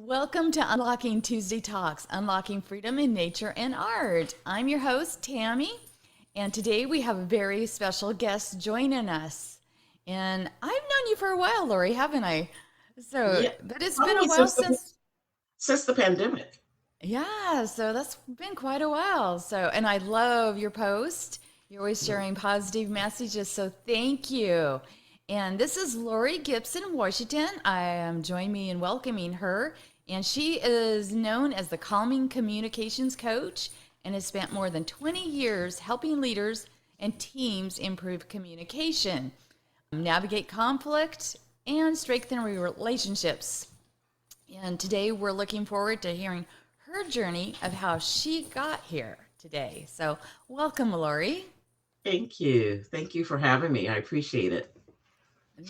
Welcome to Unlocking Tuesday Talks, Unlocking Freedom in Nature and Art. I'm your host, Tammy, and today we have a very special guest joining us. And I've known you for a while, Lori, haven't I? Yeah, But it's been a probably while since the since, since the pandemic. yeah, so that's been quite a while. And I love your post. You're always sharing positive messages, so thank you. And this is Lori Gibson-Washington. I am join me in welcoming her. And she is known as the Calming Communications Coach and has spent more than 20 years helping leaders and teams improve communication, navigate conflict, and strengthen relationships. And today we're looking forward to hearing her journey of how she got here today. So, welcome, Lori. Thank you. Thank you for having me. I appreciate it.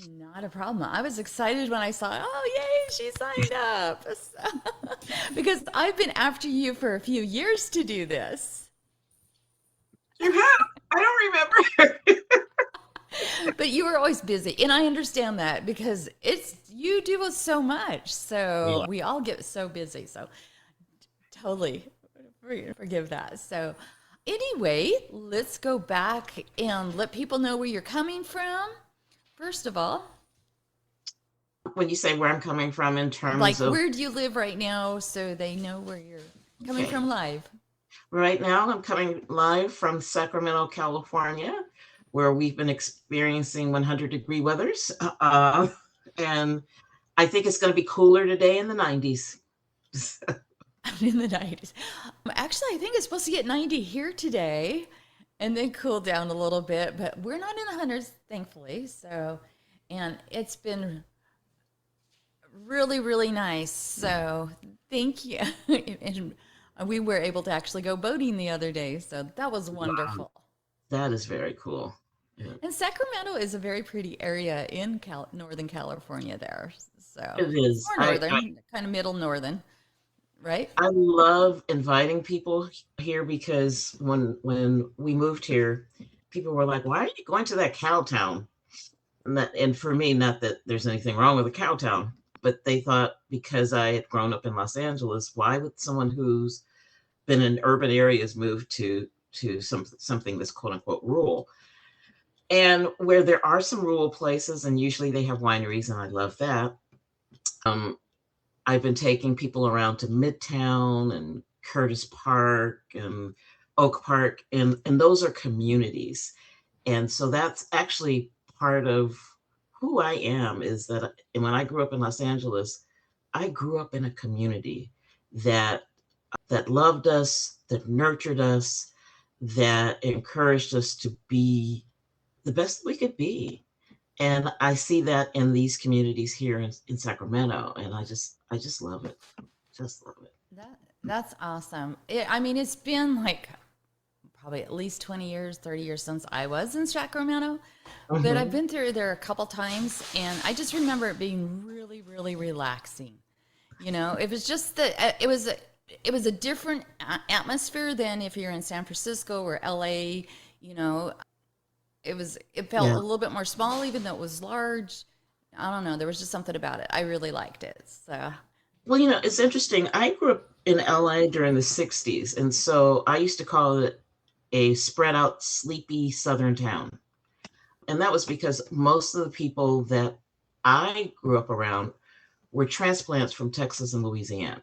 Not a problem. I was excited when I saw, oh, yay, she signed up. Because I've been after you for a few years to do this. You have? I don't remember. But you were always busy. And I understand that because you do so much. So Yeah. we all get so busy. So totally forgive that. So, anyway, let's go back and let people know where you're coming from. First of all, When you say where I'm coming from in like terms of, where do you live right now so they know where you're coming okay, from live? right now I'm coming live from Sacramento, California, where we've been experiencing 100-degree weathers. And I think it's going to be cooler today in the 90s. In the 90s. Actually, I think it's supposed to get 90 here today and then cool down a little bit, but we're not in the hundreds, thankfully. So, and it's been really, really nice. So, thank you. And we were able to actually go boating the other day. So, that was Wow, wonderful. that is very cool. Yeah, And Sacramento is a very pretty area in Northern California there. So, it it's is. more northern, kind of middle northern, right? I love inviting people here because when we moved here, people were like, "Why are you going to that cow town?" And for me, not that there's anything wrong with a cow town, but they thought because I had grown up in Los Angeles, why would someone who's been in urban areas move to something that's quote unquote rural? And where there are some rural places, and usually they have wineries, and I love that. Um, I've been taking people around to Midtown and Curtis Park and Oak Park, and those are communities. And so that's actually part of who I am is that and when I grew up in Los Angeles, I grew up in a community that that loved us, that nurtured us, that encouraged us to be the best we could be. And I see that in these communities here in Sacramento, and I just love it. Just love it. That's awesome. I mean, it's been like probably at least 20 years, 30 years since I was in Sacramento, but I've Mhm. been through there a couple times and I just remember it being really, really relaxing. It was just it was a different atmosphere than if you're in San Francisco or LA, you know, it felt a Yeah. little bit more small even though it was large. I don't know, there was just something about it. I really liked it. So, Well, it's interesting. I grew up in LA during the 60s, and so I used to call it a spread out, sleepy southern town. And that was because most of the people that I grew up around were transplants from Texas and Louisiana.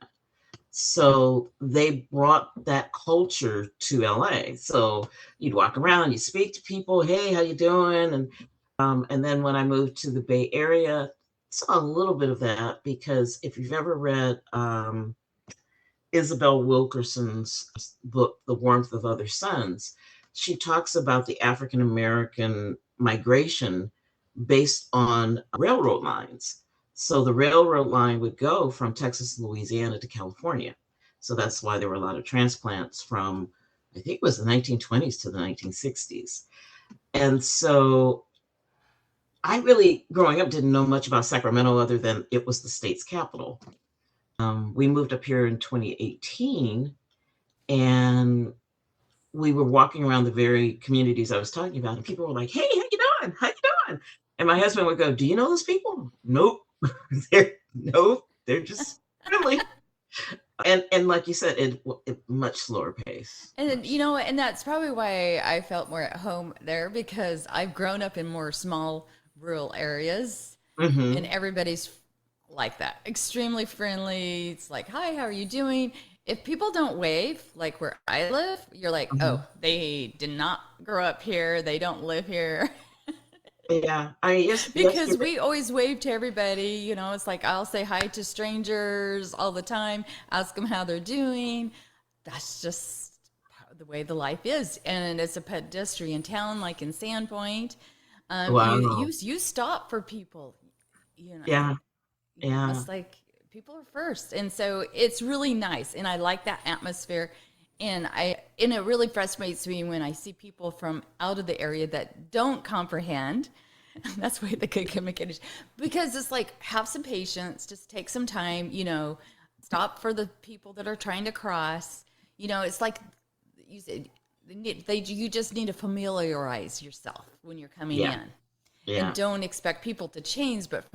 So they brought that culture to LA. So you'd walk around, you speak to people, hey, how you doing? And then when I moved to the Bay Area, saw a little bit of that because if you've ever read Isabel Wilkerson's book, The Warmth of Other Suns, she talks about the African American migration based on railroad lines. So the railroad line would go from Texas, Louisiana to California. So that's why there were a lot of transplants from, I think it was the 1920s to the 1960s. And so I really, growing up, didn't know much about Sacramento other than it was the state's capital. We moved up here in 2018, and we were walking around the very communities I was talking about, and people were like, "Hey, how you doing? How you doing?" And my husband would go, "Do you know those people?" Nope. Nope. They're just. really. And like you said, it much slower pace. And Much. and that's probably why I felt more at home there because I've grown up in more small rural areas and Mm-hmm. everybody's like that, extremely friendly. It's like, "Hi, how are you doing?" If people don't wave like where I live, you're like, Hmm. "Oh, they did not grow up here. They don't live here." Yeah. I mean, Because yesterday. we always wave to everybody, it's like I'll say hi to strangers all the time, ask them how they're doing. That's just the way the life is, and it's a pedestrian town like in Sandpoint. You Wow. you stop for people, you know Yeah. Yeah. it's like people are first, and so it's really nice, and I like that atmosphere. And it really frustrates me when I see people from out of the area that don't comprehend. That's why the good communication, because it's like have some patience, just take some time, stop for the people that are trying to cross. It's like you said, you just need to familiarize yourself when you're coming Yeah. in, and Yeah. don't expect people to change, but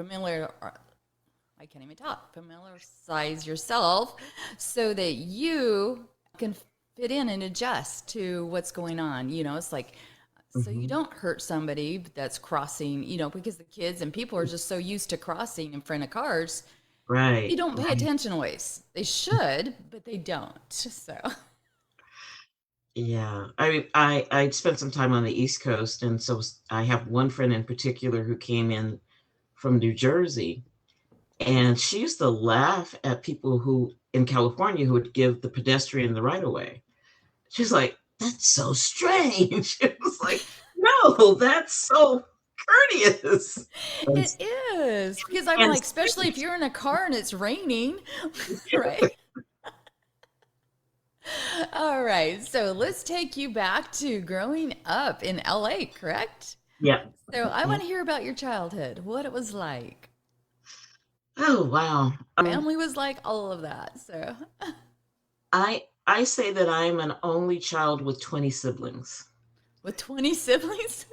I can't even talk. Familiarize yourself so that you can fit in and adjust to what's going on. It's like, so you Hmm. don't hurt somebody that's crossing, because the kids and people are just so used to crossing in front of cars. They Right. don't pay Right. attention always. They should, but they don't. So, Yeah. I spent some time on the East Coast, and so I have one friend in particular who came in from New Jersey, and she used to laugh at people who in California who would give the pedestrian the right of way. She's like, "That's so strange." It was like, "No, that's so courteous." And, it is because I'm and like, especially if you're in a car and it's raining, right? All right. So let's take you back to growing up in LA, correct? yeah. So I Yeah. want to hear about your childhood, what it was like, Oh wow. family was like, all of that. So I say that I'm an only child with 20 siblings. with 20 siblings,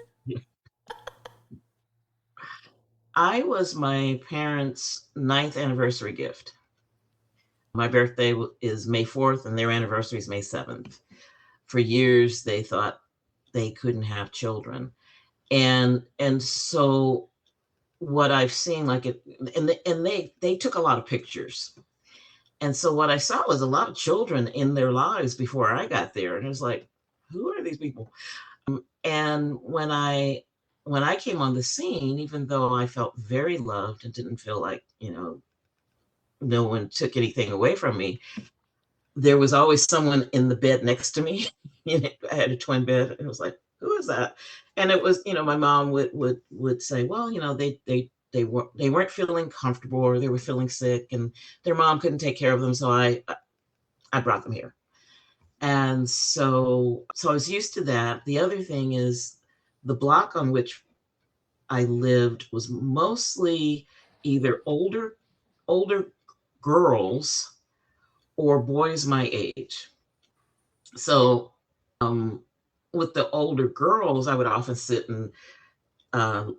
I was my parents' ninth anniversary gift. My birthday is May 4th, and their anniversary is May 7th. For years, they thought they couldn't have children, and so what I've seen, like it, and they took a lot of pictures, and so what I saw was a lot of children in their lives before I got there, and it was like, who are these people? And when I came on the scene, even though I felt very loved and didn't feel like no one took anything away from me, there was always someone in the bed next to me. I had a twin bed, and it was like, who is that? And it was, my mom would say, well, they weren't feeling comfortable, or they were feeling sick, and their mom couldn't take care of them, so I brought them here. And so I was used to that. The other thing is the block on which I lived was mostly either older girls or boys my age. So um, with the older girls, I would often sit and uh,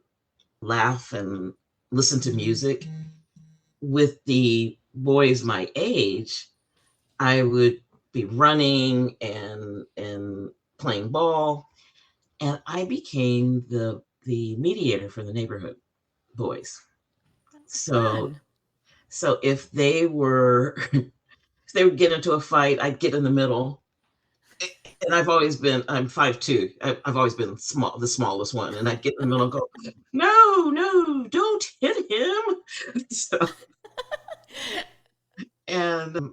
laugh and listen to music. With the boys my age, I would be running and playing ball, and I became the mediator for the neighborhood boys. So fun. so if they were if they would get into a fight, I'd get in the middle. And I'm 5'2". I've always been small, the smallest one, and I'd get in the middle and go, no, no, don't hit him.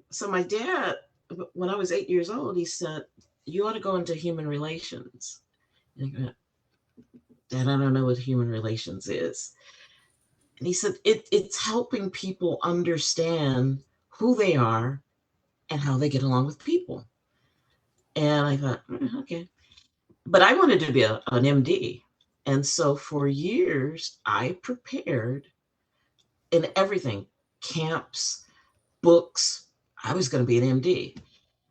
So my dad, when I was 8 years old, he said, you ought to go into human relations. And I go, Dad, I don't know what human relations is. And he said, it's helping people understand who they are and how they get along with people. And I thought, okay. But I wanted to be an MD. And so for years, I prepared in everything, camps, books. I was going to be an MD.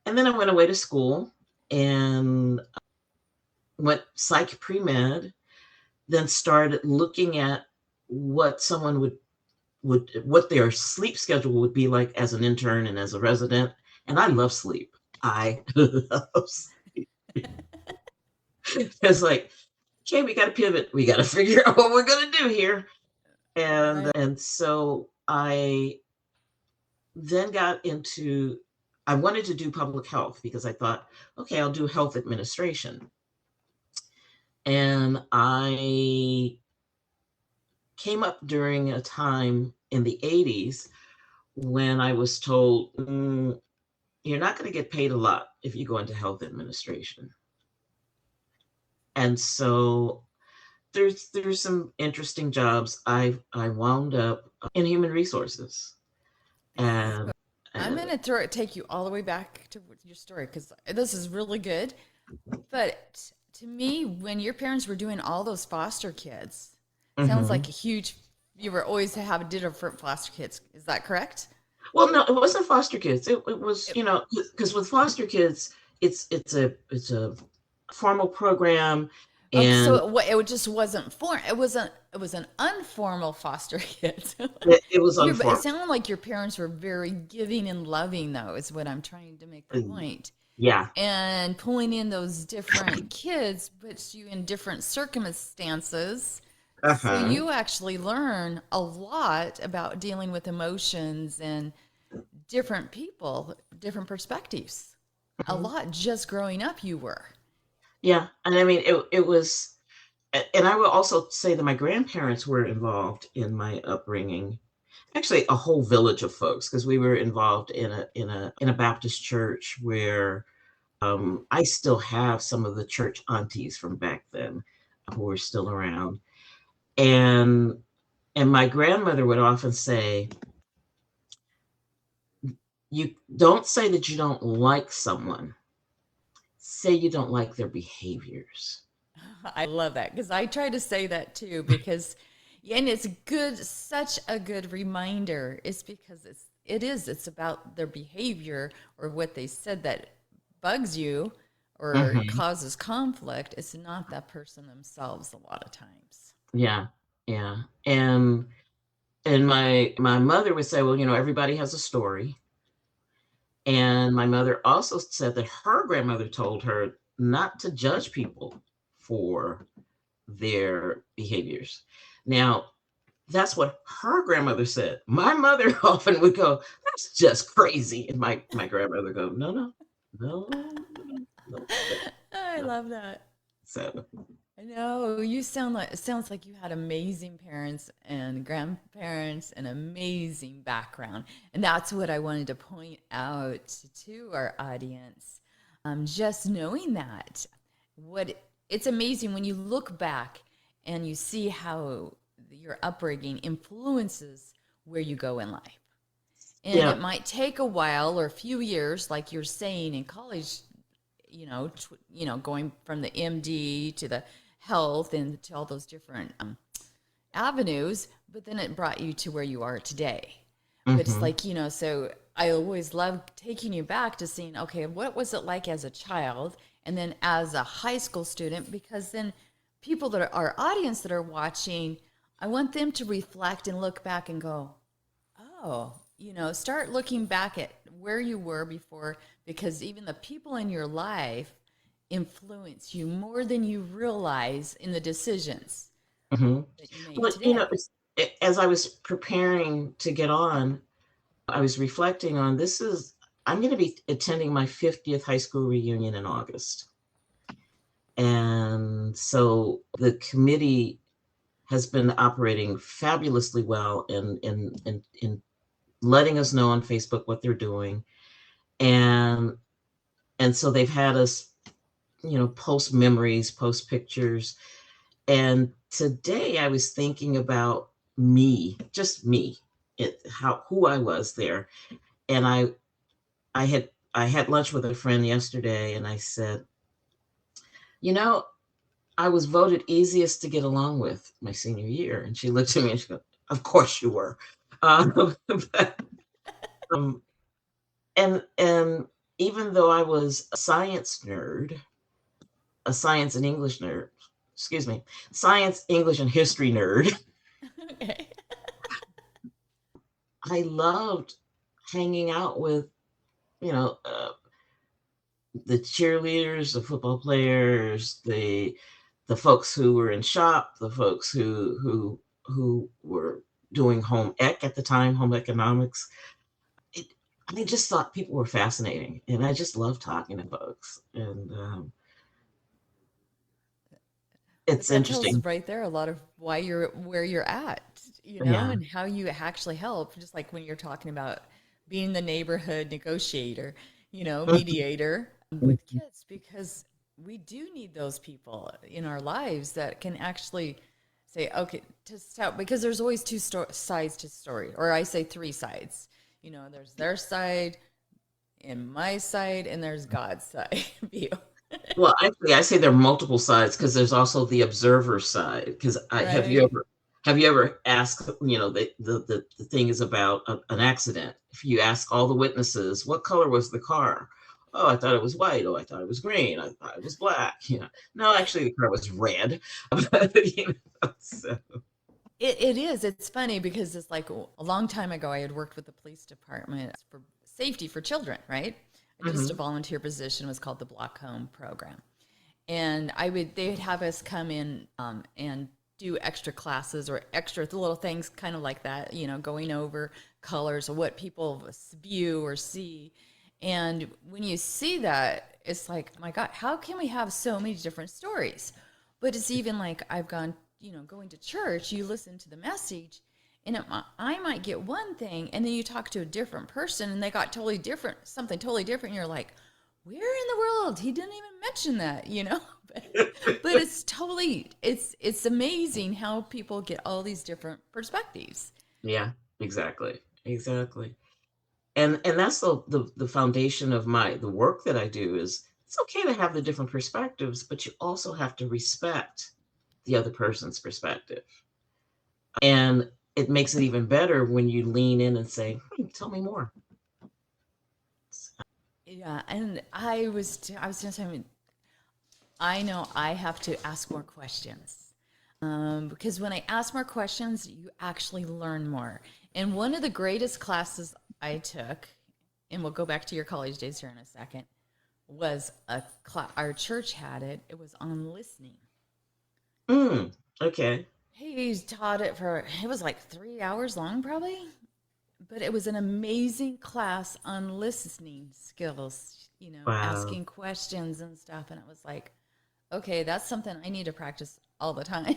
And then I went away to school and went psych pre med, then started looking at what someone what their sleep schedule would be like as an intern and as a resident. And I love sleep. I love sleep. It's like, okay, we got to pivot. We got to figure out what we're going to do here. Right. And so I then got into, I wanted to do public health because I thought, okay, I'll do health administration. And I came up during a time in the 80s when I was told, you're not going to get paid a lot if you go into health administration. And so there's some interesting jobs. I wound up in human resources. And, I'm and going to take you all the way back to your story because this is really good. But to me, when your parents were doing all those foster kids, sounds like mhm. a huge. You were always did it for foster kids. Is that correct? Well, no, it wasn't foster kids. It was, It, because with foster kids, it's a formal program, okay, and so it just wasn't for. It was an informal foster kid. it was It unformed. sounded like your parents were very giving and loving, though. Is what I'm trying to make the point. Yeah. And pulling in those different kids puts you in different circumstances. So Uh-huh. you actually learn a lot about dealing with emotions and different people, different perspectives. A Mhm. lot just growing up, you were. Yeah. And I mean, it was, and I will also say that my grandparents were involved in my upbringing. Actually, a whole village of folks, because we were involved in a Baptist church where I still have some of the church aunties from back then who are still around. And and my grandmother would often say, you don't say that you don't like someone. Say you don't like their behaviors. I love that because I try to say that too because yeah, and it's good, such a good reminder. It's because it's about their behavior or what they said that bugs you or Hmm. causes conflict. It's not that person themselves a lot of times. Yeah, yeah. And my mother would say, well, everybody has a story. And my mother also said that her grandmother told her not to judge people for their behaviors. Now, that's what her grandmother said. My mother often would go, "That's just crazy," and my grandmother go, "No, no, no, no, no, I no." love that. So, I know you sound like it sounds like you had amazing parents and grandparents, an amazing background, and that's what I wanted to point out to our audience. Just knowing that, what it's amazing when you look back and you see how your upbringing influences where you go in life. And yeah, it might take a while or a few years, like you're saying in college, going from the MD to the health and to all those different avenues, but then it brought you to where you are today. But it's hmm, like, so I always love taking you back to seeing, okay, what was it like as a child and then as a high school student? Because then people that are our audience that are watching, I want them to reflect and look back and go, oh, start looking back at where you were before because even the people in your life influence you more than you realize in the decisions hmm. that you make But today. as I was preparing to get on, I was reflecting on this is I'm going to be attending my 50th high school reunion in August. And so the committee has been operating fabulously well in letting us know on Facebook what they're doing. And and so they've had us, post memories, post pictures. And today I was thinking about me, just me, how who I was there. And I had lunch with a friend yesterday and I said, you know, I was voted easiest to get along with my senior year. And she looked at me and she goes, of course you were. But, um, and even though I was a science and English nerd, excuse me, science, English, and history nerd, Okay. I loved hanging out with, you know, the cheerleaders, the football players, the folks who were in shop, the folks who were doing home ec at the time, home economics. It, I just thought people were fascinating, and I just love talking to folks. And But it's that tells interesting. right there a lot of why you're where you're at, Yeah. and how you actually help. Just like when you're talking about being the neighborhood negotiator, mediator with kids, because we do need those people in our lives that can actually say, okay, to stop, because there's always sides to story, or I say three sides. There's their side and my side, and there's God's side view. Well, actually, I say there are multiple sides because there's also the observer side. Because I Right. have you ever asked, the thing is about an accident. If you ask all the witnesses, what color was the car? Oh, I thought it was white. Oh, I thought it was green. I thought it was black. No, actually, the car was red. So, It is. It's funny because it's like a long time ago, I had worked with the police department for safety for children, right? Just a mhm. volunteer position, was called the Block Home Program. And they would have us come in and do extra classes or extra little things kind of like that, going over colors or what people view or see. And when you see that, it's like, my God, how can we have so many different stories? But it's even like I've gone, going to church, you listen to the message, and I might get one thing, and then you talk to a different person, and they got totally different, something totally different. And you're like, where in the world? He didn't even mention that. But it's totally, it's amazing how people get all these different perspectives. Yeah, exactly, exactly. And that's the foundation of the work that I do. Is it's okay to have the different perspectives, but you also have to respect the other person's perspective. And it makes it even better when you lean in and say, tell me more. Yeah, and I was just saying, I know I have to ask more questions. Because when I ask more questions, you actually learn more. And one of the greatest classes I took, and we'll go back to your college days here in a second, was our church had it. It was on listening. Mm, okay. He taught it was like 3 hours long, probably. But it was an amazing class on listening skills, Wow. asking questions and stuff. And it was like, okay, that's something I need to practice all the time.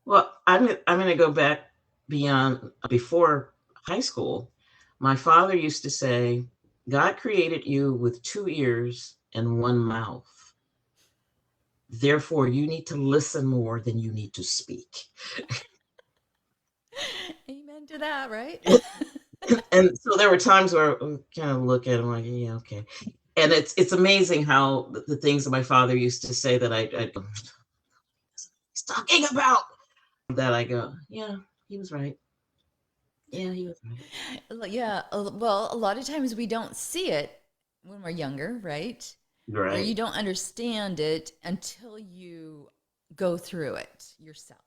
Well, I'm going to go back beyond before high school. My father used to say, God created you with two ears and one mouth. Therefore, you need to listen more than you need to speak. Amen to that, right? And so there were times where I kind of look at him like, yeah, okay. And it's amazing how the things that my father used to say that I he's talking about, that I go, yeah, he was right. Yeah, he was right. Yeah. Well, a lot of times we don't see it when we're younger, right? Or you Right. don't understand it until you go through it yourself.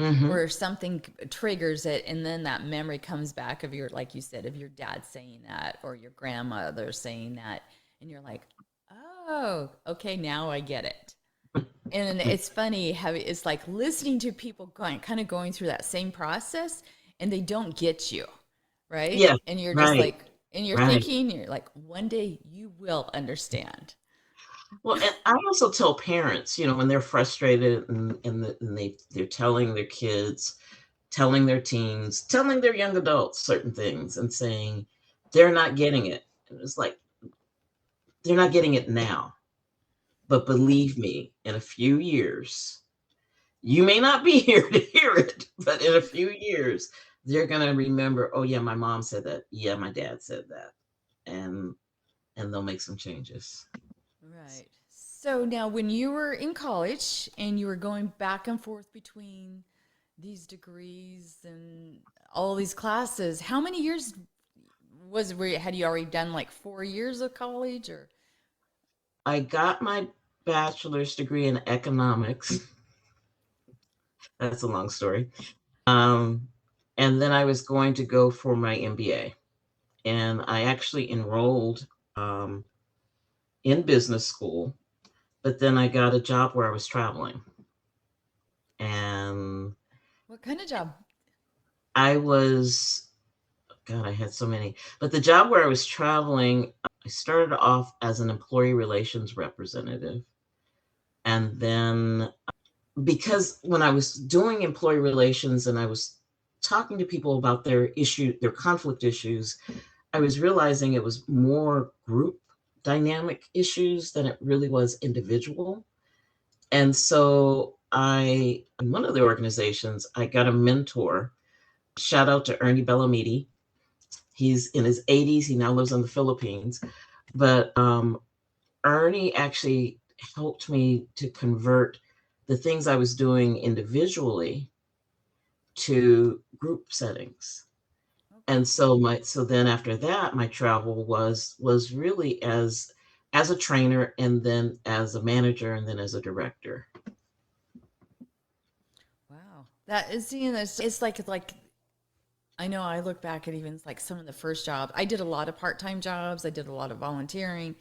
Mm-hmm. Or something triggers it, and then that memory comes back of your, like you said, of your dad saying that or your grandmother saying that, and you're like, oh, okay, now I get it. And it's funny how it's like listening to people going through that same process, and they don't get you, right? Yeah. And you're just Right. like, and you're Right. thinking, you're like, one day you will understand. Well, and I also tell parents, when they're frustrated and they're telling their kids, telling their teens, telling their young adults certain things and saying they're not getting it. And it's like, they're not getting it now. But believe me, in a few years, you may not be here to hear it, but in a few years, they're going to remember, oh, yeah, my mom said that. Yeah, my dad said that. And they'll make some changes. Right. So now, when you were in college and you were going back and forth between these degrees and all these classes, how many years had you already done like 4 years of college or? I got my bachelor's degree in economics. That's a long story. Um, And then I was going to go for my MBA. And I actually enrolled um, in business school, but then I got a job where I was traveling. And What kind of job? I was, God, I had so many. But the job where I was traveling, I started off as an employee relations representative. And then, because when I was doing employee relations and I was talking to people about their conflict issues, I was realizing it was more group dynamic issues than it really was individual. And so in one of the organizations, I got a mentor. Shout out to Ernie Bellamidi. He's in his 80s. He now lives in the Philippines. But Ernie actually helped me to convert the things I was doing individually to group settings. And Okay. so then after that, my travel was really as a trainer, and then as a manager, and then as a director. Wow. That is, it's like I know I look back at even like some of the first jobs. I did a lot of part-time jobs. I did a lot of volunteering.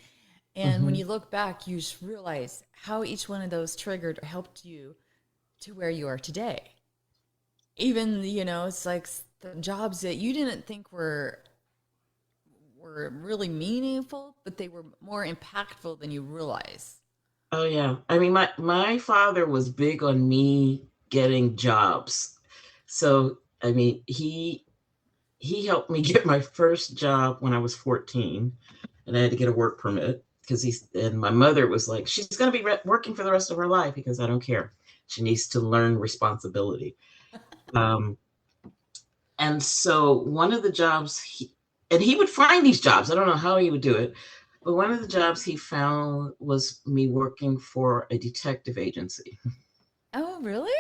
And when Hmm. you look back, you just realize how each one of those triggered or helped you to where you are today. Even, it's like the jobs that you didn't think were really meaningful, but they were more impactful than you realize. Oh yeah. I mean, my father was big on me getting jobs. So I mean, he helped me get my first job when I was 14, and I had to get a work permit because and my mother was like, she's going to be working for the rest of her life because I don't care. She needs to learn responsibility. Um, and so one of the jobs and he would find these jobs. I don't know how he would do it, but one of the jobs he found was me working for a detective agency. Oh, really?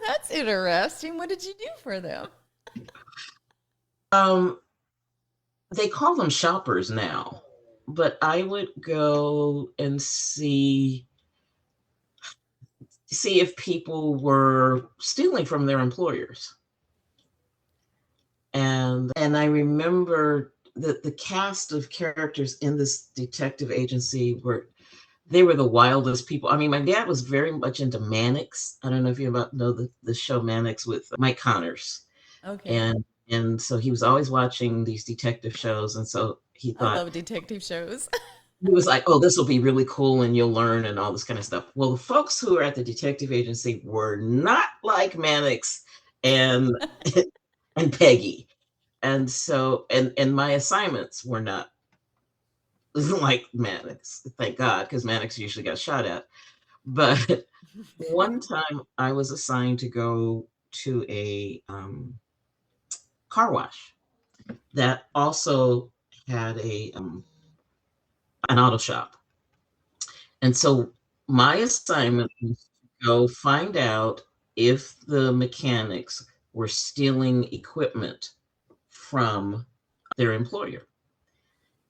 That's interesting. What did you do for them? Um, they call them shoppers now, but I would go and see if people were stealing from their employers. And I remember that the cast of characters in this detective agency were the wildest people. I mean, my dad was very much into Mannix. I don't know if you know the show Mannix with Mike Connors. Okay. And so he was always watching these detective shows. And so I love detective shows. he was like, oh, this will be really cool and you'll learn and all this kind of stuff. Well, the folks who were at the detective agency were not like Mannix and and Peggy. And so and my assignments were not like Mannix, thank God, because Mannix usually got shot at. But one time I was assigned to go to a car wash that also had an auto shop. And so my assignment was to go find out if the mechanics were stealing equipment from their employer.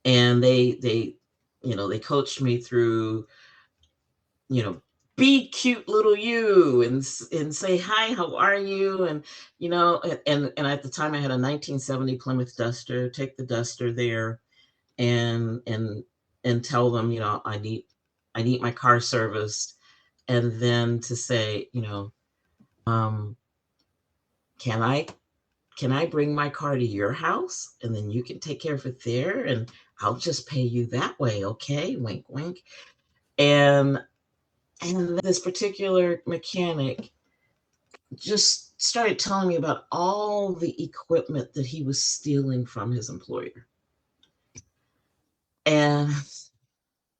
And they coached me through, you know, be cute little you and say hi, how are you? And and at the time I had a 1970 Plymouth Duster. Take the Duster there and tell them, I need my car serviced, and then to say, um, can I bring my car to your house and then you can take care of it there and I'll just pay you that way, okay? Wink, wink. And this particular mechanic just started telling me about all the equipment that he was stealing from his employer. And,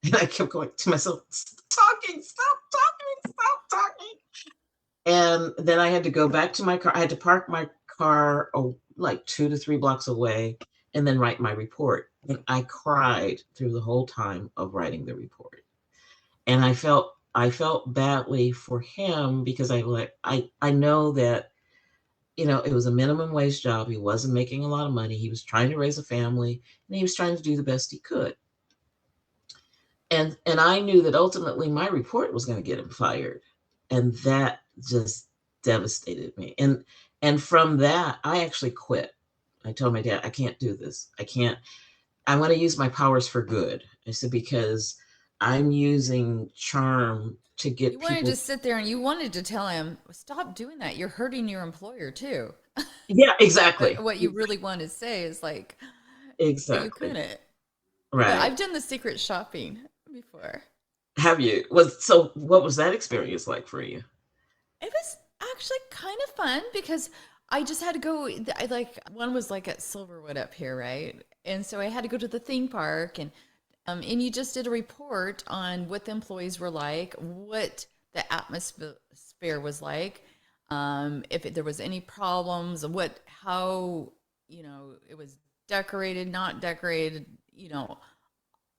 and I kept going to myself, stop talking, stop talking, stop talking. And then I had to go back to my car. I had to park my car like 2 to 3 blocks away and then write my report. And I cried through the whole time of writing the report. And I felt badly for him because I know that it was a minimum wage job. He wasn't making a lot of money. He was trying to raise a family and he was trying to do the best he could. And I knew that ultimately my report was going to get him fired. And that just devastated me. And from that, I actually quit. I told my dad, I can't do this. I can't, I want to use my powers for good. I said, because I'm using charm to You get wanted people. to sit there and you wanted to tell him, stop doing that. You're hurting your employer too. Yeah, But exactly. what you really want to say is like, but you Exactly. couldn't. But Right. I've done the secret shopping before. Have you? Was so what was that experience like for you? It was actually kind of fun because I just had to go. I like one was like at Silverwood up here, right? And so I had to go to the theme park, and you just did a report on what the employees were like, what the atmosphere was like, if there was any problems, what how it was decorated, not decorated,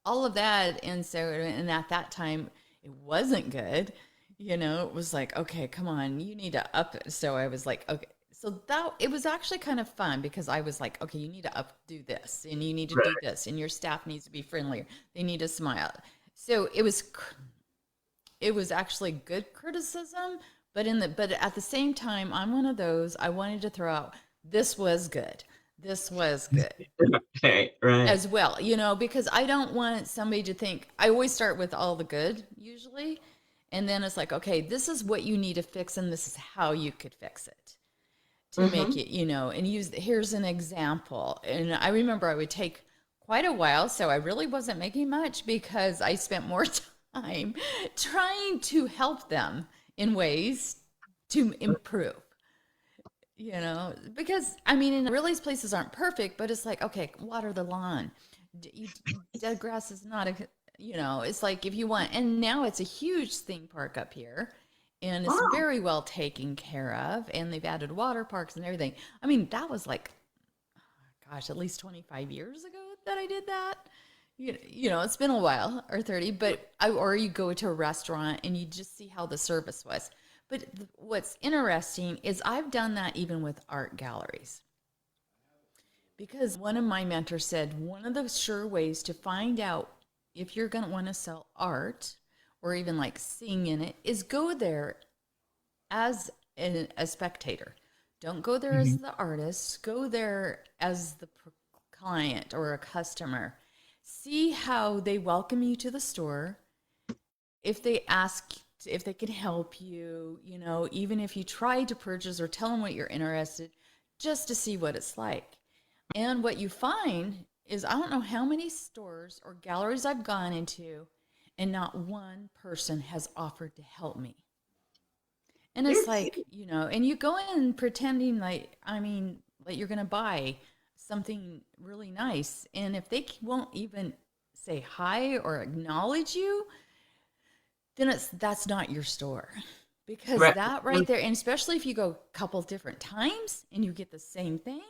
all of that. And so, and at that time, it wasn't good. It was like, okay, come on, you need to up it. So I was like, okay. So that it was actually kind of fun because I was like, okay, you need to do this and you need to do Right. this and your staff needs to be friendlier. They need to smile. So it was actually good criticism, but at the same time, I'm one of those I wanted to throw out this was good. This was good Right. Right. as well, because I don't want somebody to think I always start with all the good usually. And then it's like, okay, this is what you need to fix, and this is how you could fix it to make Mm-hmm. it, and here's an example. And I remember I would take quite a while, so I really wasn't making much because I spent more time trying to help them in ways to improve. Because I mean, in really, these places aren't perfect, but it's like, okay, water the lawn. Dead grass is not it's like if you want, and now it's a huge theme park up here, and it's Wow. very well taken care of, and they've added water parks and everything. I mean, that was like, gosh, at least 25 years ago that I did that. It's been a while, or 30, or you go to a restaurant and you just see how the service was. But what's interesting is I've done that even with art galleries. Because one of my mentors said one of the sure ways to find out if you're going to want to sell art or even like sing in it is go there as a spectator. Don't go there as Mhm. the artist, go there as the client or a customer. See how they welcome you to the store. If they ask if they can help you, even if you try to purchase or tell them what you're interested, just to see what it's like. And what you find is I don't know how many stores or galleries I've gone into, and not one person has offered to help me. And it's It's like, and you go in pretending like, I mean, like you're going to buy something really nice. And if they won't even say hi or acknowledge you, then that's not your store. Because right. that right there, and especially if you go a couple different times and you get the same thing,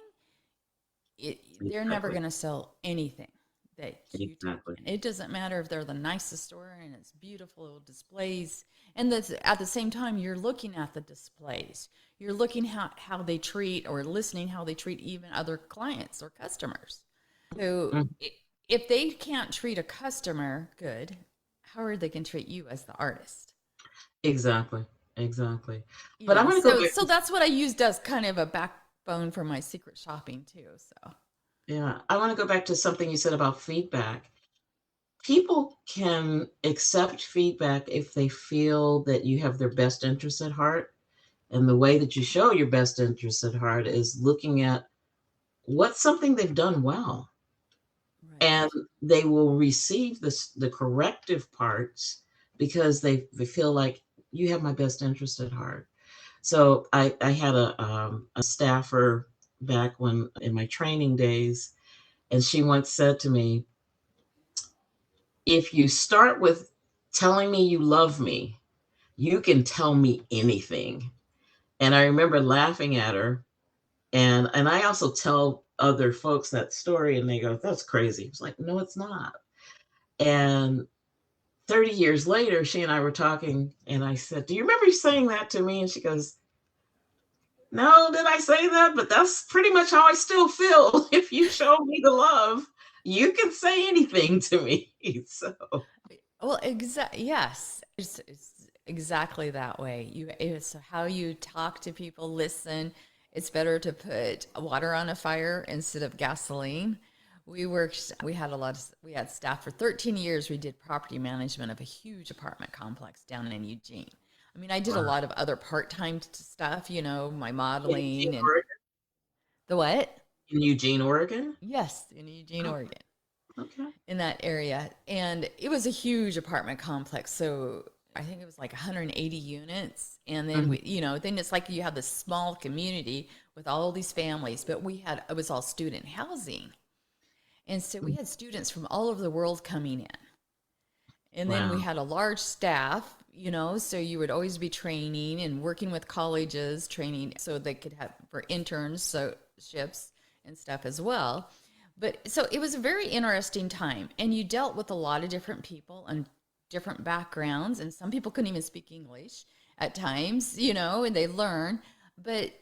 they're never Exactly. going to sell anything that you take Exactly. in. It doesn't matter if they're the nicest store and it's beautiful displays. And that's, at the same time, you're looking at the displays. You're looking how they treat or listening how they treat even other clients or customers. So Mm. if they can't treat a customer good, how are they going to treat you as the artist? Exactly. Exactly. But I want to go So back to, that's what I used as kind of a backbone for my secret shopping too. So yeah, I want to go back to something you said about feedback. People can accept feedback if they feel that you have their best interest at heart. And the way that you show your best interest at heart is looking at what's something they've done well. And right. they will receive the corrective parts because they feel like you have my best interest at heart. So I had a staffer back when in my training days, and she once said to me, if you start with telling me you love me, you can tell me anything. And I remember laughing at her. And I also tell other folks that story and they go, that's crazy. It's like, no, it's not. And 30 years later, she and I were talking, and I said, do you remember you saying that to me? And she goes, no, did I say that? But that's pretty much how I still feel. If you show me the love, you can say anything to me. So, Well, yes, it's exactly that way. It's how you talk to people, listen. It's better to put water on a fire instead of gasoline. We had we had staff for 13 years. We did property management of a huge apartment complex down in Eugene. I mean, I did a Wow. lot of other part-time stuff, my In Eugene, modeling and Oregon? the what? In Eugene, Oregon? Yes, in Eugene, Oh, Oregon, okay. in that area. And it was a huge apartment complex. So I think it was like 180 units. And then Mhm. then it's like you have this small community with all these families, but it was all student housing. And so we Mm. had students from all over the world coming in. And then we Wow. had a large staff, so you would always be training and working with colleges, training so they could have for interns, so ships and stuff as well. But so it was a very interesting time. And you dealt with a lot of different people and different backgrounds. And some people couldn't even speak English at times, and they learn. But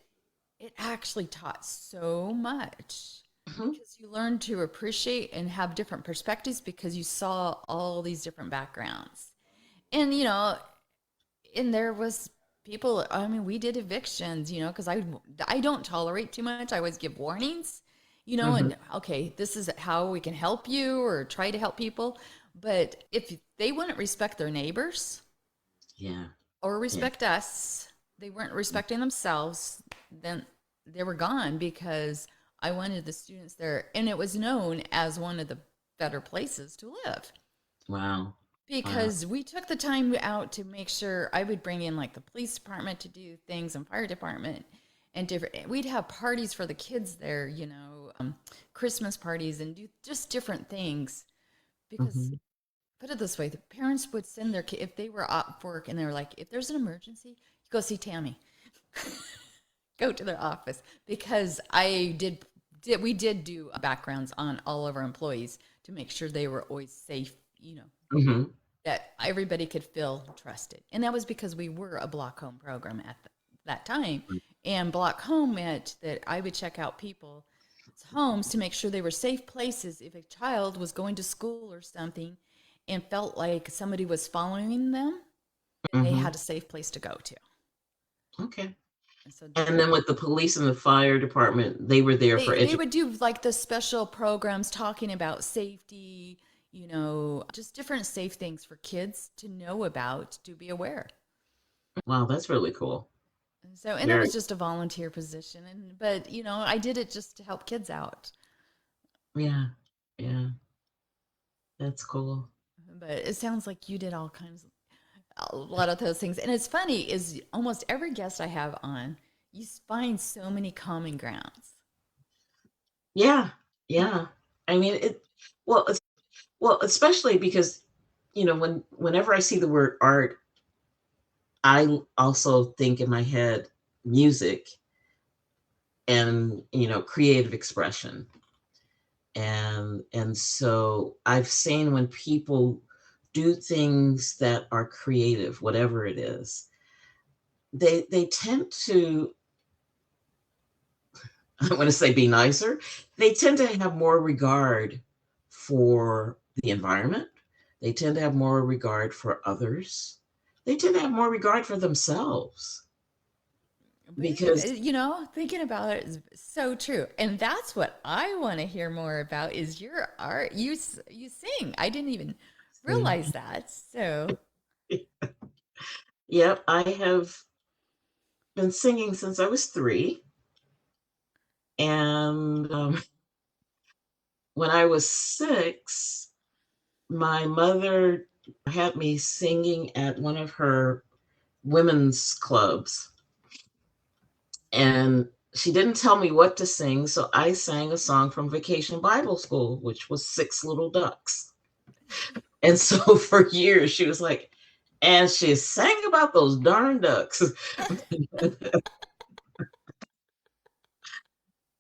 it actually taught so much Mhm. because you learn to appreciate and have different perspectives because you saw all these different backgrounds. And and there was people, I mean, we did evictions, because I don't tolerate too much. I always give warnings, Mhm. and okay, this is how we can help you or try to help people. But if they wouldn't respect their neighbors Yeah. or Yeah. respect us, they weren't respecting themselves, then they were gone because I wanted the students there. And it was known as one of the better places to live Wow. Wow. because we took the time out to make sure I would bring in like the police department to do things and fire department and different. We'd have parties for the kids there, Christmas parties and do just different things because Mhm. put it this way, the parents would send their kid if they were off work and they were like, if there's an emergency, go see Tammy, go to their office because we did do backgrounds on all of our employees to make sure they were always safe, Mhm. that everybody could feel trusted. And that was because we were a block home program at that time. And block home meant that I would check out people's homes to make sure they were safe places if a child was going to school or something and felt like somebody was following them, then they Mhm. had a safe place to go to. Okay. And so And then with the police and the fire department, they were there for they education. would do like the special programs talking about safety, just different safe things for kids to know about, to be aware. Wow, that's really cool. And so, and it Very. was just a volunteer position, but I did it just to help kids out. Yeah. Yeah. That's cool. But it sounds like you did all kinds, a lot of those things. And it's funny is almost every guest I have on, you find so many common grounds. Yeah. Yeah. I mean, well, especially because, whenever I see the word art, I also think in my head music and, creative expression. And so I've seen when people do things that are creative, whatever it is, they tend to, I want to say, be nicer. They tend to have more regard for the environment. They tend to have more regard for others. They tend to have more regard for themselves But, because thinking about it is so true. And that's what I want to hear more about is your art. You sing. I didn't even realize that. So, yep, I have been singing since I was 3. And when I was 6, my mother had me singing at one of her women's clubs. And she didn't tell me what to sing, so I sang a song from Vacation Bible School, which was Six Little Ducks. And so for years, she was like, and she sang about those darn ducks.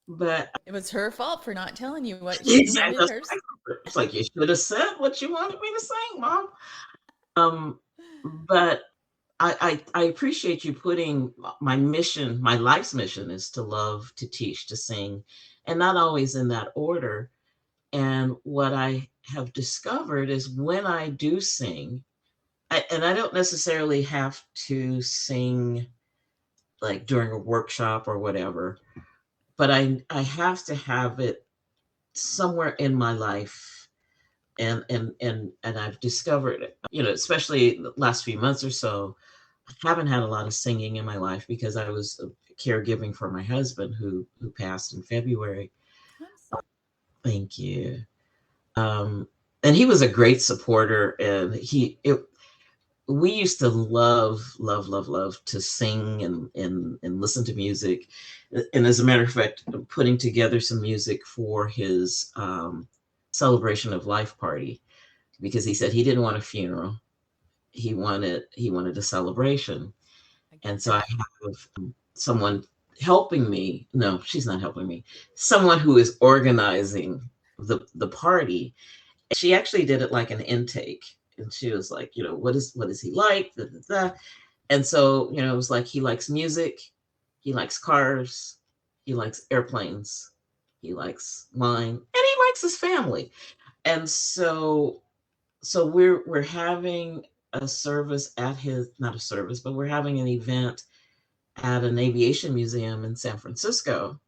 But it was her fault for not telling you what she exactly, wanted that's her. what I told her. It's like, you should have said what you wanted me to sing, Mom. But I appreciate you putting my mission, my life's mission is to love, to teach, to sing, and not always in that order. And what I have discovered is when I do sing, and I don't necessarily have to sing like during a workshop or whatever. But I have to have it somewhere in my life, and I've discovered, especially the last few months or so, I haven't had a lot of singing in my life because I was caregiving for my husband who passed in February. I'm sorry. Thank you. And he was a great supporter, and we used to love to sing and listen to music. And as a matter of fact, putting together some music for his celebration of life party, because he said he didn't want a funeral. He wanted a celebration. I get And so I that. have someone helping me. No, she's not helping me. Someone who is organizing the party. She actually did it like an intake, and she was like, what is he like? Da, da, da. And so, it was like he likes music, he likes cars, he likes airplanes, he likes wine, and he likes his family. And so we're having a service at his, not a service, but we're having an event at an aviation museum in San Francisco.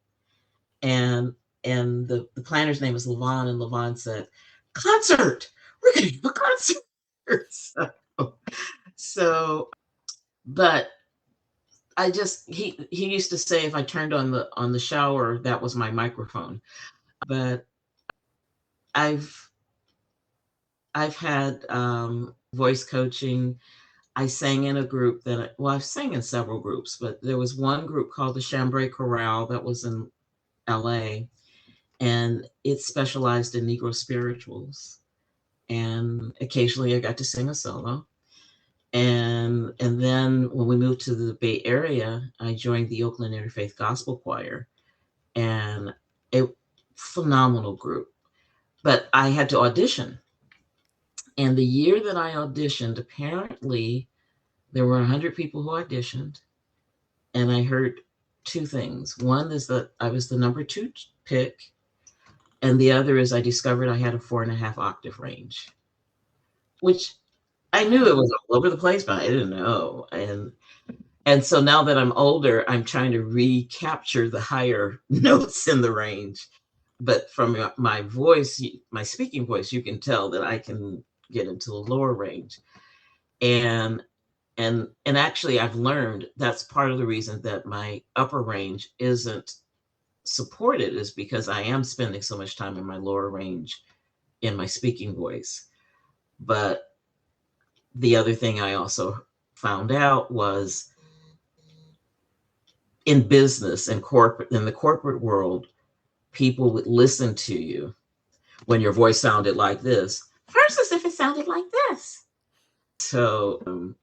And the planner's name is Levon, and Levon said, concert, we're gonna do a concert. so, so but he used to say if I turned on the shower, that was my microphone. But I've I've had voice coaching. I sang in a group I've sang in several groups, but there was one group called the Chambray Chorale that was in LA, and it specialized in Negro spirituals. And occasionally I got to sing a solo. And then when we moved to the Bay Area, I joined the Oakland Interfaith Gospel Choir, and a phenomenal group. But I had to audition. And the year that I auditioned, apparently there were 100 people who auditioned, and I heard two things. One is that I was the number two pick, and the other is I discovered I had a 4.5 octave range, which I knew it Wow. was all over the place, but I didn't know. And so now that I'm older, I'm trying to recapture the higher notes in the range. But from my voice, my speaking voice, you can tell that I can get into the lower range. And and actually I've learned that's part of the reason that my upper range isn't supported, is because I am spending so much time in my lower range in my speaking voice. But the other thing I also found out was in business and corporate, in the corporate world, people would listen to you when your voice sounded like this versus if it sounded like this. So,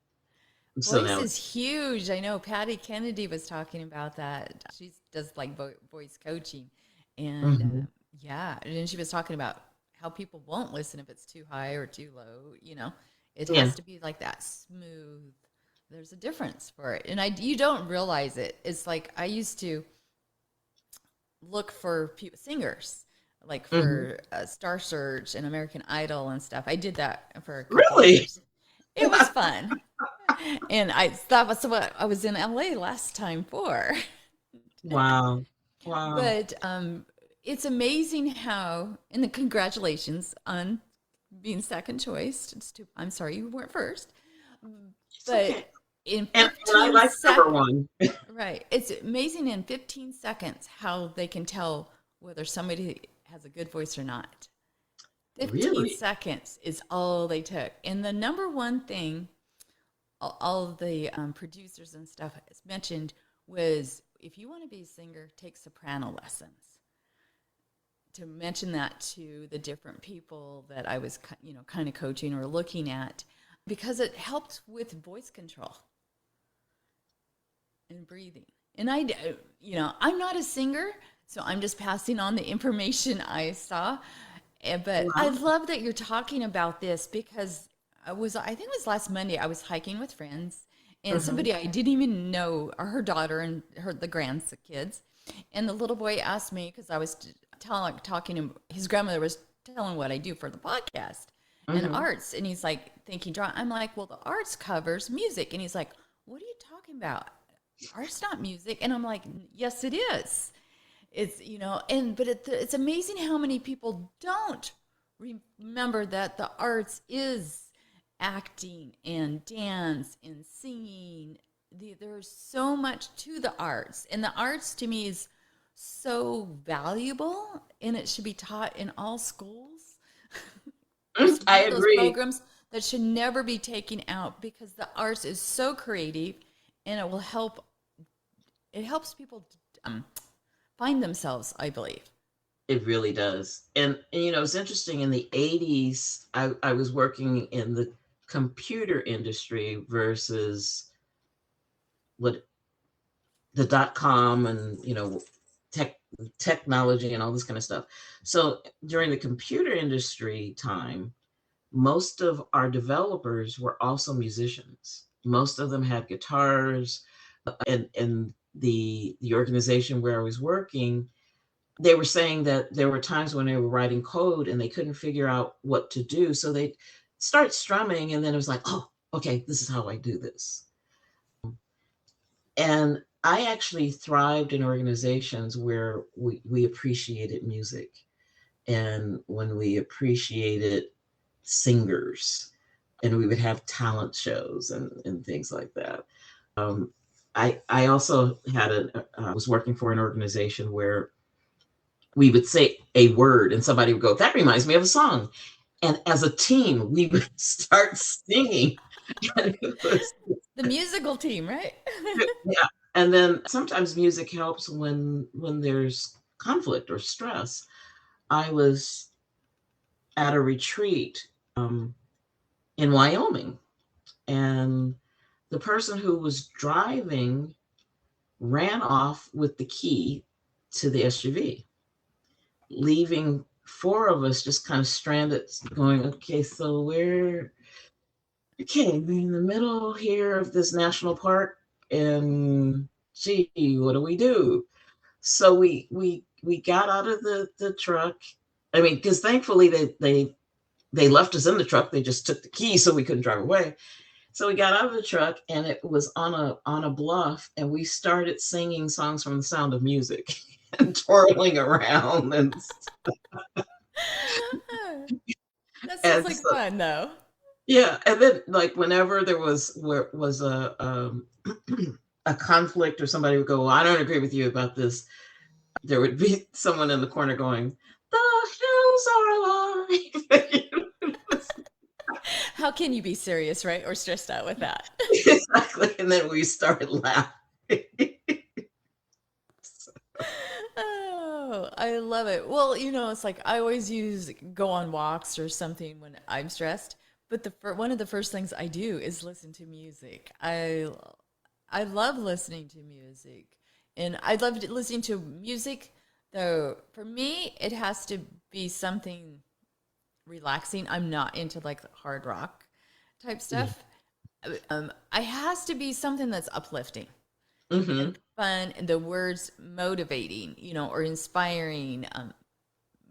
so Voice now, is huge. I know Patty Kennedy was talking about that. She does like voice coaching. And mhm, yeah, and she was talking about how people won't listen if it's too high or too low. It yeah, has to be like that smooth. There's a difference for it. And you don't realize it. It's like I used to look for singers, like mhm. for Star Search and American Idol and stuff. I did that for a couple Really? years. It was fun. And that was what I was in LA last time for. Wow, wow. But it's amazing how, and the congratulations on being second choice. I'm sorry you weren't first, It's okay. but in And I 15 like number seconds, one. right? It's amazing in 15 seconds how they can tell whether somebody has a good voice or not. 15 Really? seconds is all they took. And the number one thing all of the producers and stuff has mentioned was if you want to be a singer, take soprano lessons. To mention that to the different people that I was, kind of coaching or looking at, because it helped with voice control and breathing. And I'm not a singer, so I'm just passing on the information I saw. But I Wow. love that you're talking about this because I think it was last Monday, I was hiking with friends and Mhm, somebody I didn't even know, or her daughter and the grandkids. And the little boy asked me, because I was talking to his grandmother was telling what I do for the podcast and mhm. arts. And he's like thinking, draw. I'm like, well, the arts covers music. And he's like, what are you talking about? art's not music. And I'm like, yes, it is. It's, but it's amazing how many people don't remember that the arts is acting and dance and singing. There's so much to the arts. And the arts to me is so valuable and it should be taught in all schools. It's one I of those agree. programs that should never be taken out because the arts is so creative and it helps people find themselves, I believe. It really does. And it's interesting. In the 80s, I was working in the computer industry versus what the dot com and tech technology and all this kind of stuff. So during the computer industry time, most of our developers were also musicians. Most of them had guitars, and the organization where I was working, they were saying that there were times when they were writing code and they couldn't figure out what to do, so they start strumming, and then it was like, oh, okay, this is how I do this. And I actually thrived in organizations where we appreciated music, and when we appreciated singers, and we would have talent shows and things like that. Um, I also was working for an organization where we would say a word and somebody would go, that reminds me of a song. And as a team, we would start singing. And it was, The musical team, right? yeah. And then sometimes music helps when there's conflict or stress. I was at a retreat in Wyoming, and the person who was driving ran off with the key to the SUV, leaving four of us just kind of stranded, going, okay, so we're in the middle here of this national park, and gee, what do we do? So we got out of the truck. I mean, because thankfully they left us in the truck. They just took the key so we couldn't drive away. So we got out of the truck, and it was on a bluff, and we started singing songs from The Sound of Music and twirling around, That sounds and like so, fun, though. yeah. And then, like, whenever there was a conflict, or somebody would go, well, I don't agree with you about this, there would be someone in the corner going, the hills are alive. How can you be serious, right? Or stressed out with that? Exactly. And then we started laughing. Oh, I love it. Well, it's like I always use go on walks or something when I'm stressed. But one of the first things I do is listen to music. I love listening to music, and I love listening to music. Though for me, it has to be something relaxing. I'm not into like hard rock type Yeah. stuff. I has to be something that's uplifting Hmm. and fun, and the words motivating, or inspiring.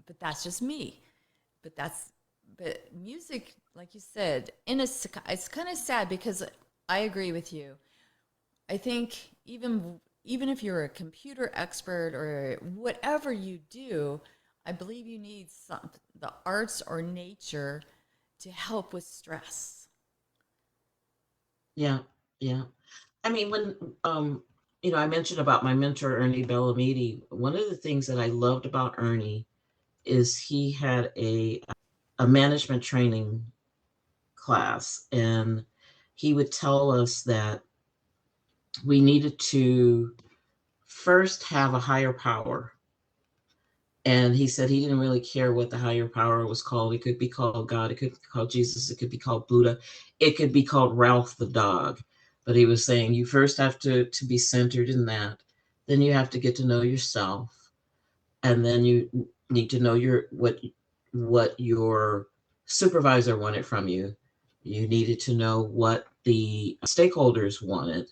But that's just me. But but music, like you said, it's kind of sad because I agree with you. I think even if you're a computer expert or whatever you do, I believe you need the arts or nature to help with stress. Yeah. Yeah. I mean, I mentioned about my mentor, Ernie Bellamidi, one of the things that I loved about Ernie is he had a management training class, and he would tell us that we needed to first have a higher power. And he said he didn't really care what the higher power was called. It could be called God, it could be called Jesus, it could be called Buddha, it could be called Ralph the dog. But he was saying you first have to be centered in that. Then you have to get to know yourself, and then you need to know what your supervisor wanted from you. You needed to know what the stakeholders wanted,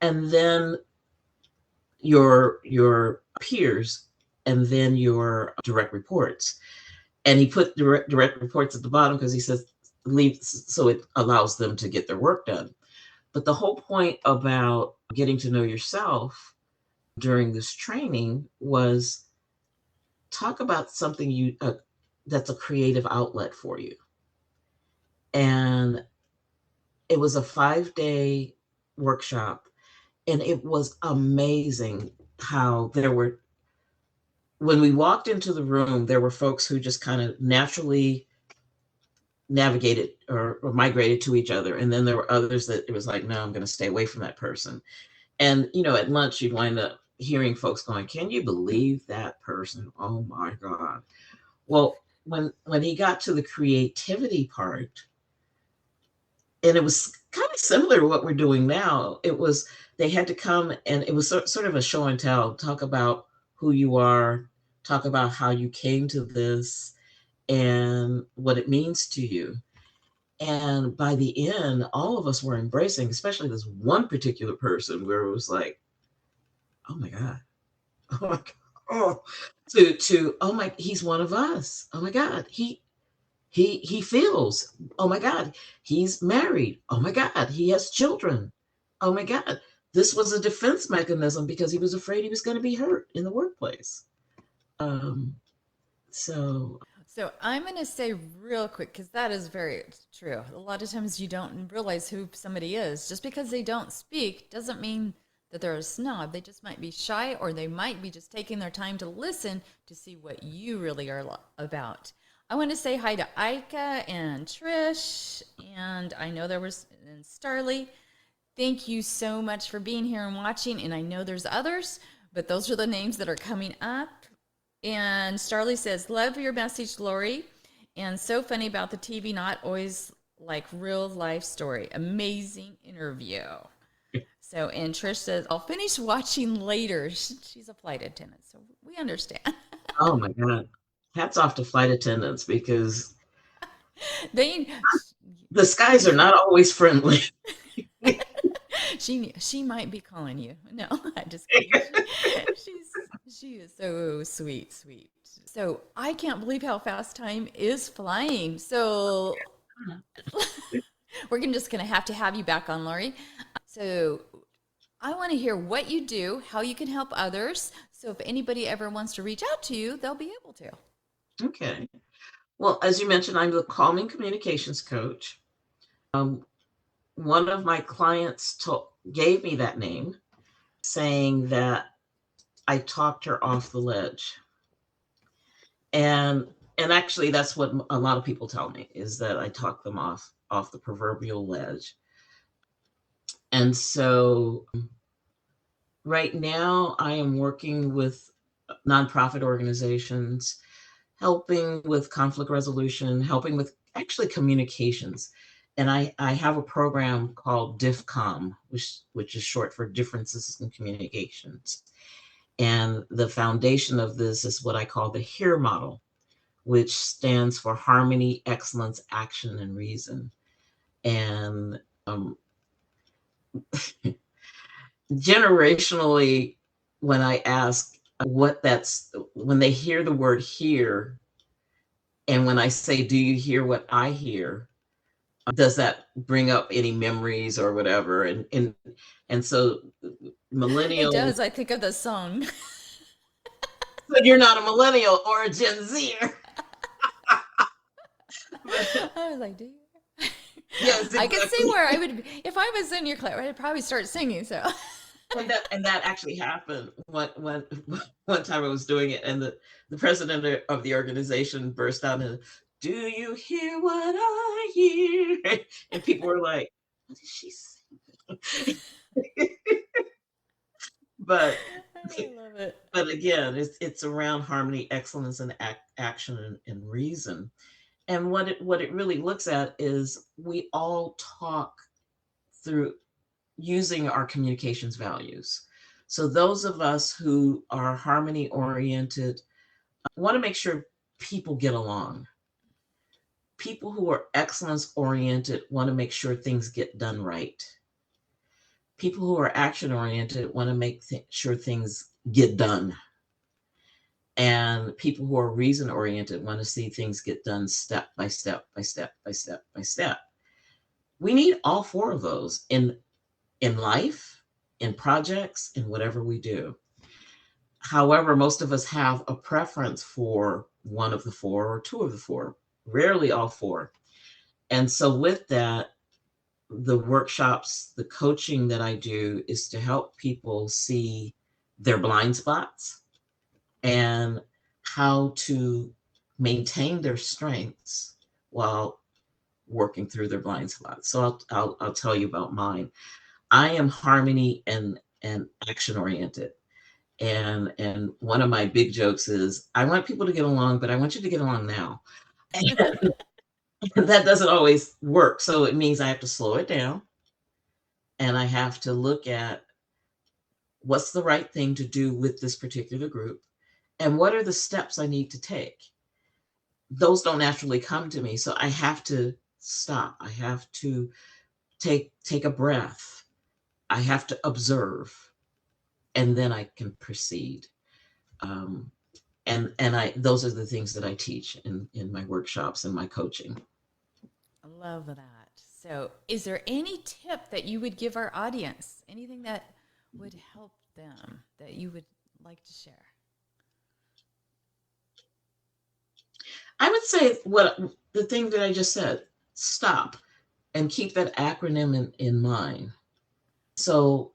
and then your peers, and then your direct reports. And he put direct reports at the bottom because he says leave, so it allows them to get their work done. But the whole point about getting to know yourself during this training was talk about something that's a creative outlet for you. And it was a 5-day workshop, and it was amazing how there were, when we walked into the room, there were folks who just kind of naturally navigated or migrated to each other. And then there were others that it was like, no, I'm going to stay away from that person. And, at lunch, you'd wind up hearing folks going, can you believe that person? Oh my God. Well, when he got to the creativity part, and it was kind of similar to what we're doing now, it was, they had to come, and it was sort of a show and tell, talk about who you are, talk about how you came to this and what it means to you. And by the end, all of us were embracing, especially this one particular person where it was like, oh my God, oh my God, oh, oh my, he's one of us. Oh my God, he feels, oh my God, he's married. Oh my God, he has children. Oh my God, this was a defense mechanism because he was afraid he was going to be hurt in the workplace. Um, so So I'm going to say real quick, because that is very true. A lot of times you don't realize who somebody is. Just because they don't speak doesn't mean that they're a snob. They just might be shy, or they might be just taking their time to listen to see what you really are about. I want to say hi to Ika and Trish, and I know there was and Starly. Thank you so much for being here and watching. And I know there's others, but those are the names that are coming up. And Starly says, love your message, Lori. And so funny about the TV, not always like real life story. Amazing interview. So, and Trish says, I'll finish watching later. She's a flight attendant, so we understand. oh my God, hats off to flight attendants because they, the skies are not always friendly. she might be calling you. No, I'm just kidding. She is so sweet, sweet. So I can't believe how fast time is flying. So we're just gonna have to have you back on, Lori. So I want to hear what you do, how you can help others. So if anybody ever wants to reach out to you, they'll be able to. Okay. Well, as you mentioned, I'm the calming communications coach. One of my clients gave me that name, saying that I talked her off the ledge. And actually that's what a lot of people tell me, is that I talk them off the proverbial ledge. And so right now I am working with nonprofit organizations, helping with conflict resolution, helping with actually communications. And I have a program called DIFCOM, which is short for Differences in Communications. And the foundation of this is what I call the HEAR model, which stands for Harmony, Excellence, Action, and Reason. And generationally, when I ask when they hear the word hear, and when I say, do you hear what I hear? Does that bring up any memories or whatever? And so It millennials. does. I think of the song. So you're not a millennial or a Gen Zer. I was like, do you? Yes, exactly. I could see where I would, if I was in your class, I'd probably start singing. So, and that actually happened one time I was doing it, and the president of the organization burst out and, do you hear what I hear? And people were like, what is she saying? But I love it. But again, it's around harmony, excellence, and action and reason. And what it really looks at is we all talk through using our communications values. So those of us who are harmony oriented want to make sure people get along. People who are excellence oriented want to make sure things get done right. People who are action oriented want to make sure things get done. And people who are reason oriented want to see things get done step by step by step by step. We need all four of those in life, in projects in whatever we do. However, most of us have a preference for one of the four or two of the four, rarely all four. And so, with that, the workshops, the coaching that I do is to help people see their blind spots and how to maintain their strengths while working through their blind spots. So I'll tell you about mine. I am harmony and action oriented. And one of my big jokes is I want people to get along, but I want you to get along now. And that doesn't always work. So it means I have to slow it down and I have to look at what's the right thing to do with this particular group and what are the steps I need to take. Those don't naturally come to me. So I have to stop. I have to take a breath. I have to observe, and then I can proceed. Um, and I those are the things that I teach in my workshops and my coaching. I love that. So, is there any tip that you would give our audience? Anything that would help them that you would like to share? I would say what the thing that I just said, stop and keep that acronym in mind. So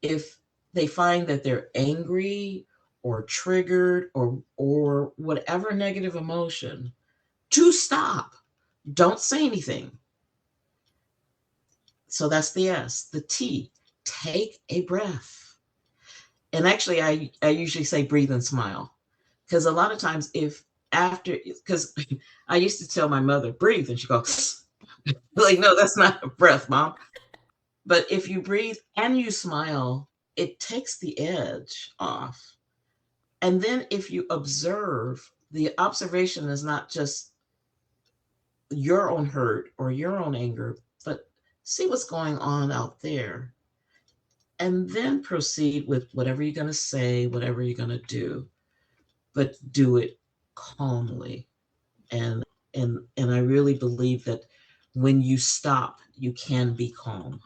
if they find that they're angry or triggered or whatever negative emotion, to stop. Don't say anything. So that's the S. The T, take a breath. And actually, I usually say breathe and smile. Because a lot of times, because I used to tell my mother, breathe, and she goes, like, no, that's not a breath, Mom. But if you breathe and you smile, it takes the edge off. And then if you observe, the observation is not just your own hurt or your own anger, but see what's going on out there. And then proceed with whatever you're going to say, whatever you're going to do, but do it calmly. And and I really believe that when you stop, you can be calm.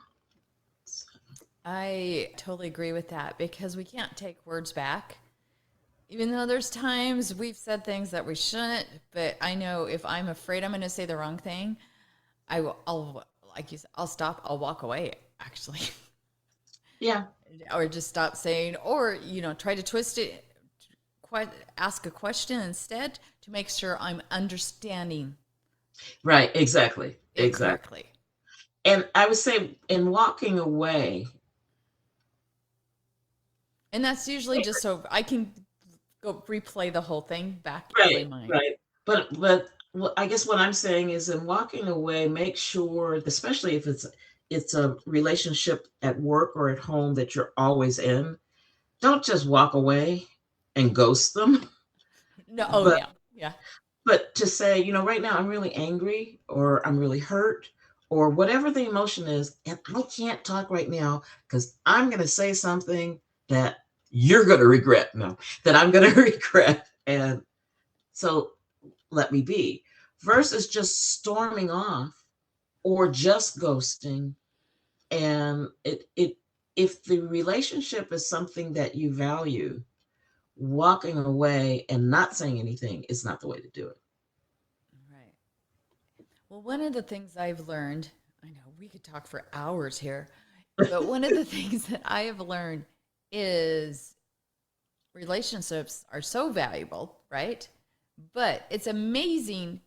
I totally agree with that because we can't take words back. Even though there's times we've said things that we shouldn't, but I know if I'm afraid I'm going to say the wrong thing, I'll like you said, I'll stop, I'll walk away actually. Yeah. Or just stop saying, or, try to twist it, ask a question instead to make sure I'm understanding Right. Exactly. it Exactly. correctly. And I would say in walking away, And that's usually just so I can go replay the whole thing back in my right, mind. right. But I guess what I'm saying is in walking away, make sure, especially if it's a relationship at work or at home that you're always in, don't just walk away and ghost them, No, oh but yeah, yeah. to say, right now I'm really angry or I'm really hurt or whatever the emotion is, and I can't talk right now because I'm going to say something that you're going to regret. No, that I'm going to regret. And so let me be, versus just storming off or just ghosting. And it if the relationship is something that you value, walking away and not saying anything is not the way to do it. Right. Well, one of the things I've learned, I know we could talk for hours here, but one of the things that I have learned is relationships are so valuable, right? But it's amazing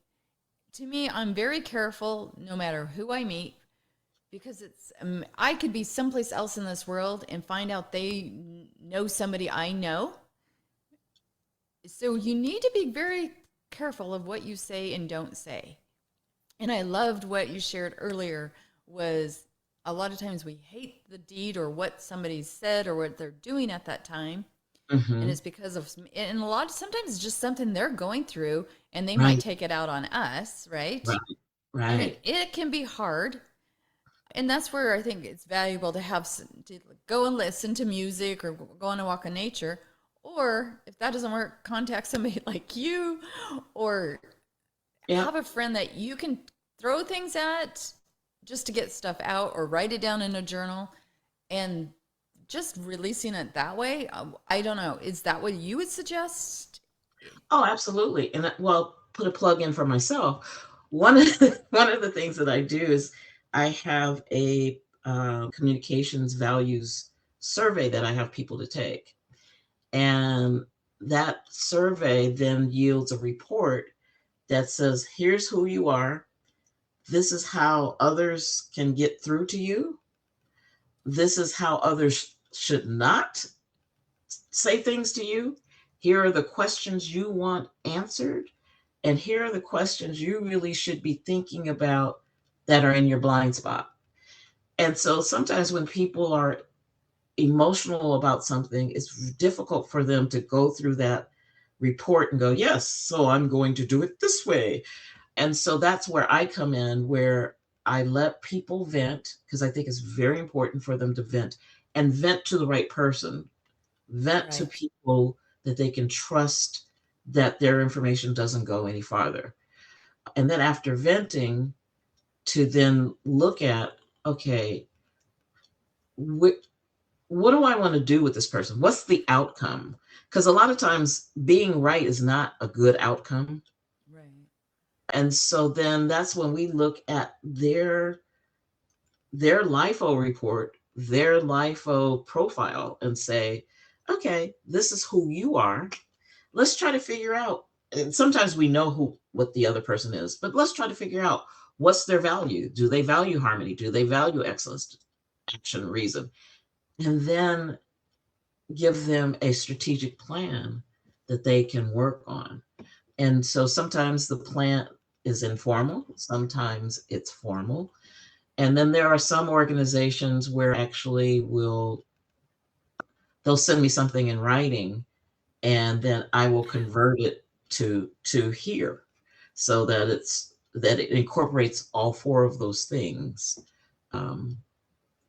to me. I'm very careful no matter who I meet because I could be someplace else in this world and find out they know somebody I know. So you need to be very careful of what you say and don't say. And I loved what you shared earlier was a lot of times we hate the deed or what somebody said or what they're doing at that time. And Mm-hmm. it's because of, and a lot, sometimes it's just something they're going through and they might Right, take it out on us, right? right, And right. it can be hard. And that's where I think it's valuable to have, to go and listen to music or go on a walk in nature. Or if that doesn't work, contact somebody like you or Yeah. have a friend that you can throw things at just to get stuff out or write it down in a journal and just releasing it that way, I don't know. Is that what you would suggest? Oh, absolutely. And well, put a plug in for myself. One of the things that I do is I have a communications values survey that I have people to take, and that survey then yields a report that says, "Here's who you are. This is how others can get through to you. This is how others should not say things to you. Here are the questions you want answered. And here are the questions you really should be thinking about that are in your blind spot." And so sometimes when people are emotional about something, it's difficult for them to go through that report and go, yes, so I'm going to do it this way. And so that's where I come in, where I let people vent, because I think it's very important for them to vent, and vent to the right person, vent to Right. people that they can trust, that their information doesn't go any farther. And then after venting, to then look at, okay, wh- what do I want to do with this person? What's the outcome? Because a lot of times being right is not a good outcome. Right. And so then that's when we look at their LIFO report, their LIFO profile, and say, okay, this is who you are. Let's try to figure out. And sometimes we know what the other person is, but let's try to figure out what's their value. Do they value harmony? Do they value excellence, action, reason? And then give them a strategic plan that they can work on. And so sometimes the plan is informal, sometimes it's formal. And then there are some organizations where actually they'll send me something in writing, and then I will convert it to here, so that it incorporates all four of those things, um,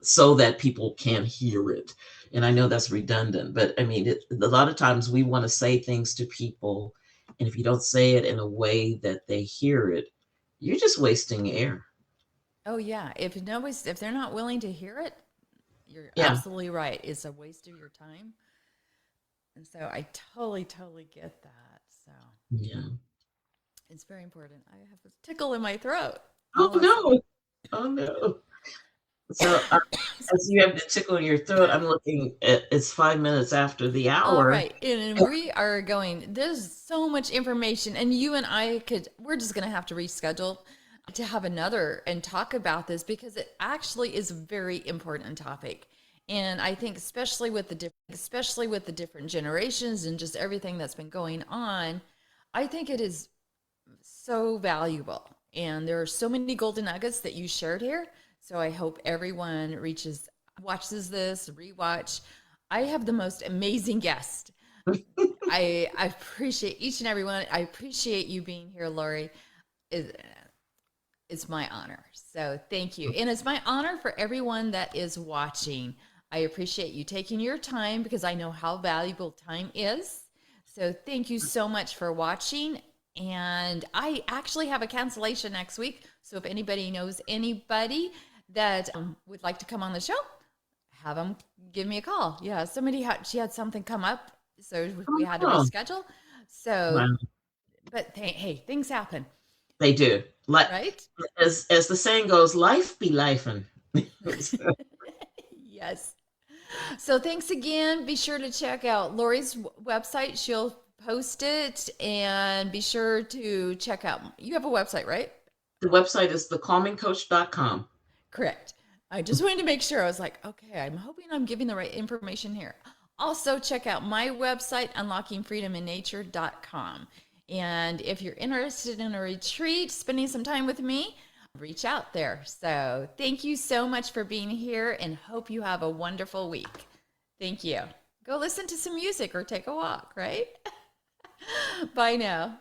so that people can hear it. And I know that's redundant, but I mean, a lot of times we want to say things to people, and if you don't say it in a way that they hear it, you're just wasting air. Oh yeah. If they're not willing to hear it, you're Yeah, absolutely right. It's a waste of your time. And so I totally get that. So yeah. it's very important. I have a tickle in my throat. Oh Hold on a second. no, oh no. So as you have the tickle in your throat, I'm looking at it's 5 minutes after the All hour. right. And we are going, there's so much information, and you and we're just going to have to reschedule to have another and talk about this because it actually is a very important topic. And I think especially with the different generations and just everything that's been going on, I think it is so valuable. And there are so many golden nuggets that you shared here. So I hope everyone watches this, rewatch. I have the most amazing guest. I appreciate each and every one. I appreciate you being here, Lori. It, it's my honor. So thank you. And it's my honor for everyone that is watching. I appreciate you taking your time because I know how valuable time is. So thank you so much for watching. And I actually have a cancellation next week. So if anybody knows anybody that would like to come on the show, have them give me a call. Yeah, she had something come up, so we had to Oh, reschedule. So, wow. but hey, things happen, They do. Like right? as the saying goes, life be lifing. Yes. So thanks again. Be sure to check out Lori's website. She'll post it, and be sure to check out. You have a website, right? The website is thecalmingcoach.com. Correct. I just wanted to make sure. I was like, okay, I'm hoping I'm giving the right information here. Also, check out my website, unlockingfreedominnature.com. And if you're interested in a retreat, spending some time with me, reach out there. So, thank you so much for being here and hope you have a wonderful week. Thank you. Go listen to some music or take a walk, right? Bye now.